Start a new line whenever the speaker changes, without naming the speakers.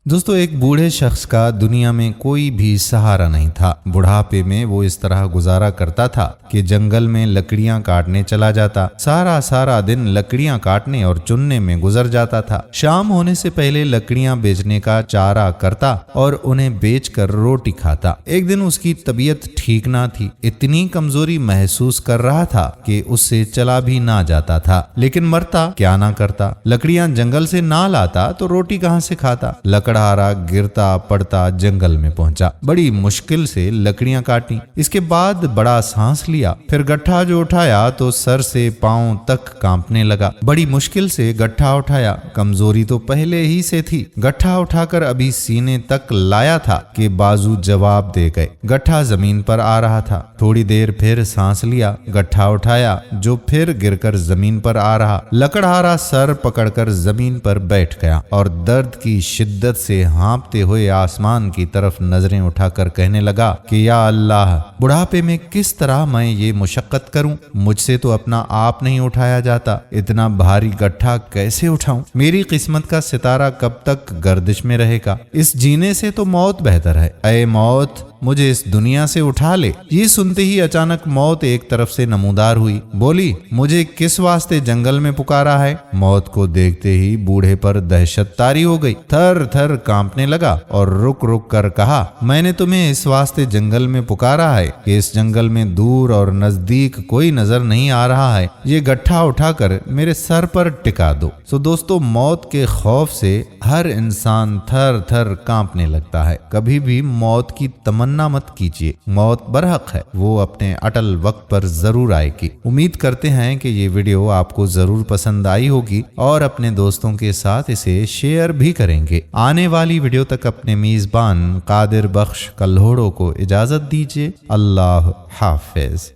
दोस्तों, एक बूढ़े शख्स का दुनिया में कोई भी सहारा नहीं था। बुढ़ापे में वो इस तरह गुजारा करता था कि जंगल में लकड़ियां काटने चला जाता। सारा दिन लकड़ियां काटने और चुनने में गुजर जाता था। शाम होने से पहले लकड़ियां बेचने का चारा करता और उन्हें बेचकर रोटी खाता। एक दिन उसकी तबीयत ठीक ना थी। इतनी कमजोरी महसूस कर रहा था कि उससे चला भी ना जाता था, लेकिन मरता क्या ना करता। लकड़ियां जंगल से ना लाता तो रोटी कहां से खाता। लकड़हारा गिरता पड़ता जंगल में पहुंचा। बड़ी मुश्किल से लकड़ियां काटी। इसके बाद बड़ा सांस लिया। फिर गट्ठा जो उठाया तो सर से पांव तक कांपने लगा। बड़ी मुश्किल से गट्ठा उठाया। कमजोरी तो पहले ही से थी। गट्ठा उठाकर अभी सीने तक लाया था कि बाजू जवाब दे गए। गट्ठा जमीन पर आ रहा था। थोड़ी देर फिर सांस लिया। गट्ठा उठाया जो फिर गिरकर जमीन पर आ रहा। लकड़हारा सर पकड़कर जमीन पर बैठ गया और दर्द की शिद्दत से हाँपते हुए आसमान की तरफ नजरें उठाकर कहने लगा कि या अल्लाह, बुढ़ापे में किस तरह मैं ये मुशक्कत करूं। मुझसे तो अपना आप नहीं उठाया जाता। इतना भारी गट्ठा कैसे उठाऊं। मेरी किस्मत का सितारा कब तक गर्दिश में रहेगा। इस जीने से तो मौत बेहतर है। ऐ मौत, मुझे इस दुनिया से उठा ले। ये सुनते ही अचानक मौत एक तरफ से नमूदार हुई। बोली, मुझे किस वास्ते जंगल में पुकारा है। मौत को देखते ही बूढ़े पर दहशत तारी हो गई। थर थर कांपने लगा और रुक रुक कर कहा, मैंने तुम्हें इस वास्ते जंगल में पुकारा है कि इस जंगल में दूर और नजदीक कोई नजर नहीं आ रहा है। ये गट्ठा उठाकर मेरे सर पर टिका दो। तो दोस्तों, मौत के खौफ से हर इंसान थर थर कांपने लगता है। कभी भी मौत की तमन्ना मत कीजिए। मौत बरहक है, वो अपने अटल वक्त पर जरूर आएगी। उम्मीद करते हैं कि ये वीडियो आपको जरूर पसंद आई होगी और अपने दोस्तों के साथ इसे शेयर भी करेंगे। आने वाली वीडियो तक अपने मेजबान कादिर बख्श कल्होड़ो को इजाजत दीजिए। अल्लाह हाफिज।